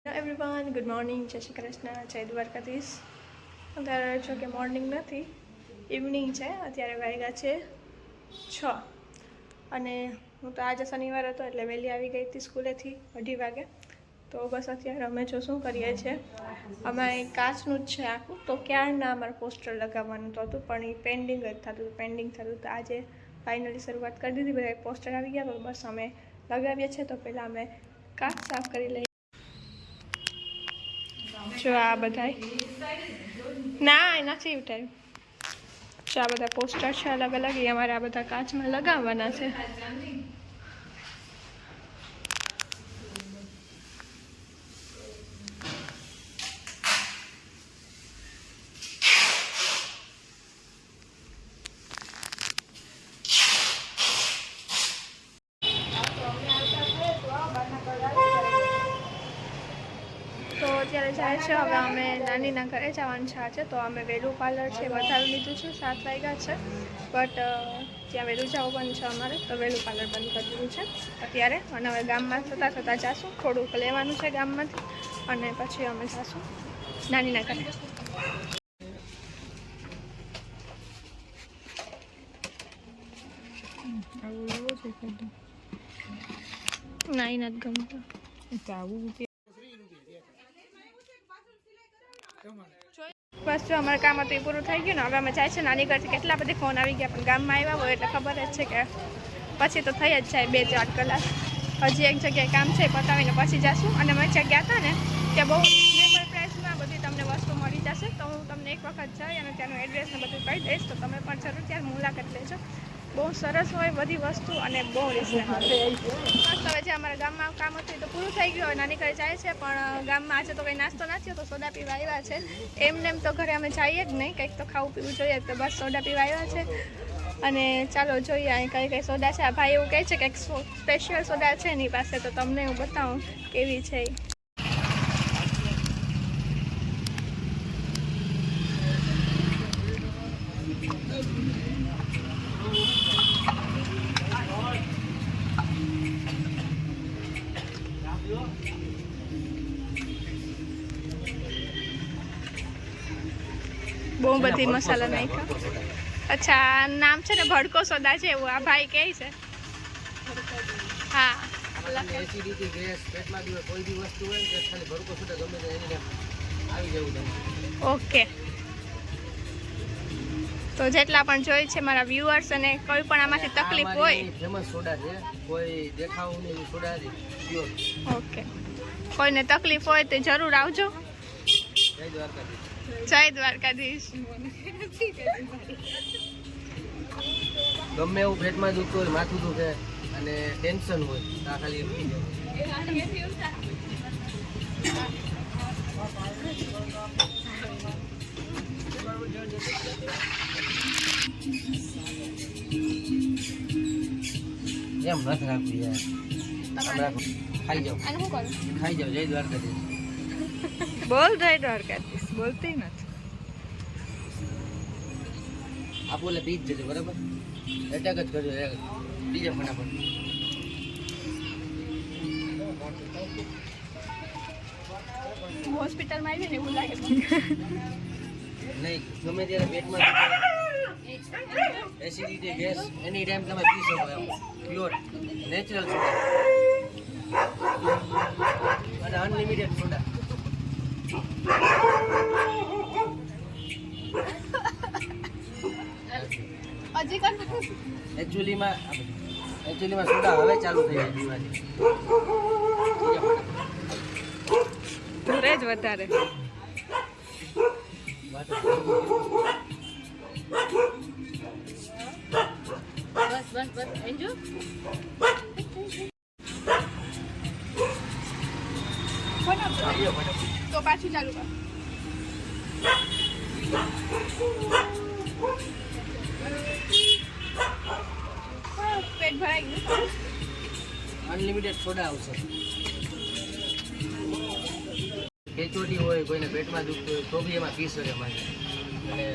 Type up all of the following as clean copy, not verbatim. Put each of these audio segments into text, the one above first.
Hello everyone, good morning, જય શ્રી કૃષ્ણ, જય દ્વારકાધીશ. અત્યારે જો કે મોર્નિંગ નથી, ઇવનિંગ છે. અત્યારે વાગ્યા છે 6 અને હું તો આજે શનિવાર હતો એટલે વહેલી આવી ગઈ હતી સ્કૂલેથી 2:30 વાગે. તો બસ અત્યારે અમે જો શું કરીએ છીએ, અમે કાચનું જ છે આખું. તો ક્યારના અમારે પોસ્ટર લગાવવાનું તો હતું પણ એ પેન્ડિંગ જ થતું. તો આજે ફાઇનલી શરૂઆત કરી દીધી, બધા પોસ્ટર આવી ગયા. તો બસ અમે લગાવીએ છીએ. તો પહેલાં અમે કાચ સાફ કરી લઈએ. જો આ બધા ના નથી ઉઠાયું. જો આ બધા પોસ્ટર છે અલગ અલગ, એ અમારે આ બધા કાચમાં લગાવવાના છે. તો અત્યારે જાય છે, હવે અમે નાનીના ઘરે જવાનું છે આજે. તો અમે વહેલું પાર્લર છે વધારી લીધું છે, 7 વાગ્યા છે, બટ ત્યાં વહેલું જવાનું છે અમારે. તો વહેલું પાર્લર બંધ કરી દીધું છે અત્યારે. અને હવે ગામમાં થતાં જઈશું, થોડુંક લેવાનું છે ગામમાંથી, અને પછી અમે જઈશું નાનીના ઘરે. ના એ નથી ગમતું. બસ જો અમારું કામ હતું એ પૂરું થઈ ગયું ને. હવે અમે જાય છે નાની ઘરથી. કેટલા બધી ફોન આવી ગયા, પણ ગામમાં આવ્યા હોય એટલે ખબર જ છે કે પછી તો થઈ જ જાય 2-4 કલાક. હજી એક જગ્યાએ કામ છે, પતાવીને પછી જઈશું. અને અમે જ્યાં ગયા હતા ને ત્યાં બહુ રિઝનેબલ પ્રાઇસમાં બધી તમને વસ્તુ મળી જશે. તો હું તમને એક વખત જઈ અને ત્યાંનું એડ્રેસ ને બધું કહી દઈશ. તો તમે પણ જરૂર ત્યાં મુલાકાત લેજો. બહુ સરસ હોય બધી વસ્તુ અને બહુ રિઝનેબલ. બસ હવે જે અમારા ગામમાં કામ હતું એ તો પૂરું થઈ ગયું. હવે નાની ઘરે જાય છે, પણ ગામમાં આજે તો કંઈ નાસ્તો નથી, તો સોડા પીવા આવ્યા છે. એમને એમ તો ઘરે અમે જઈએ જ નહીં, કંઈક તો ખાવું પીવું જોઈએ. તો બસ સોડા પીવા આવ્યા છે. અને ચાલો જોઈએ અહીં કઈ સોડા છે. આ ભાઈ એવું કહે છે કે એક સ્પેશિયલ સોડા છે એની પાસે, તો તમને હું બતાવું કેવી છે. બહુ બધી મસાલા નાખ્યા. અચ્છા, નામ છે ને ભડકો સોદા છે એવું આ ભાઈ કહે છે. હા, એસિડિટી ગેસ પેટમાં કોઈ બી વસ્તુ હોય કે ખાલી ભડકો સોડા ગમે તે એને આવી જવું તમને. ઓકે. તો જેટલા પણ જોઈ છે મારા વ્યુઅર્સ, અને કોઈ પણ આમાંથી તકલીફ હોય, ફેમસ સોડા છે, કોઈ દેખાવું નહીં સોડા છે પ્યોર. ઓકે, કોઈને તકલીફ હોય તો જરૂર આવજો. જય દ્વારકાધીશ. જય દ્વારકાધીશ. ગમે એવું પેટમાં દુખતું હોય, માથું દુખે અને ટેન્શન હોય તો આ ખાલી એમ નથી રાખવું યાર. ખાઈ જાઓ, ખાઈ જાઓ. જય દ્વારકાધીશ. બોલ જય દ્વારકાધીશ. બોલતી નથી. આપો એટલે પી જ જજો, બરાબર? એટેક જ કરજો બીજા ફટાફટ. હોસ્પિટલમાં આવી ને એવું લાગે. નહીં, ગમે ત્યારે પેટમાં એસિડિટી ગેસ એની ટાઈમ તમે પી શકો. એમ પ્યોર નેચરલ સોડા અને અનલિમિટેડ સોડા. હજી કર. એકચ્યુઅલીમાં સોડા હવે ચાલુ થઈ જાય બીમારી. ઘરે જ વધારે. બસ એન્જો. તો પાછું ચાલુ કર. પેટ ભરાઈ ગયું. અનલિમિટેડ સોડા આવશે. કેચોટી હોય, કોઈને પેટમાં દુખતું હોય તો બી એમાં પી શકે મારે. અને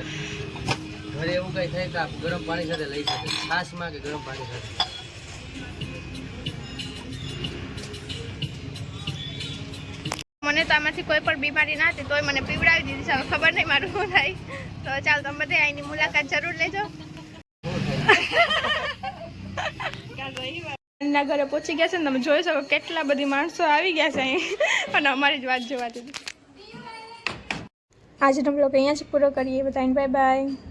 ઘરે એવું કંઈ થાય તો ગરમ પાણી સાથે લઈ શકે, છાશમાં કે ગરમ પાણી સાથે. મને તો આમાંથી કોઈ પણ બીમારી ના હતી તોય મને પીવડાવી દીધી છે. હવે ખબર નહીં મારું શું થાય. તો ચાલ તમે બધે અહીંની મુલાકાત જરૂર લેજો. ના ઘરે પહોંચી ગયા છે ને તમે જોઈ શકો કેટલા બધી માણસો આવી ગયા છે અહીં અને અમારી જ વાત જોવાતી હતી. આજનો બ્લોગ અહીંયા જ પૂરો કરીએ. બધાને બાય બાય.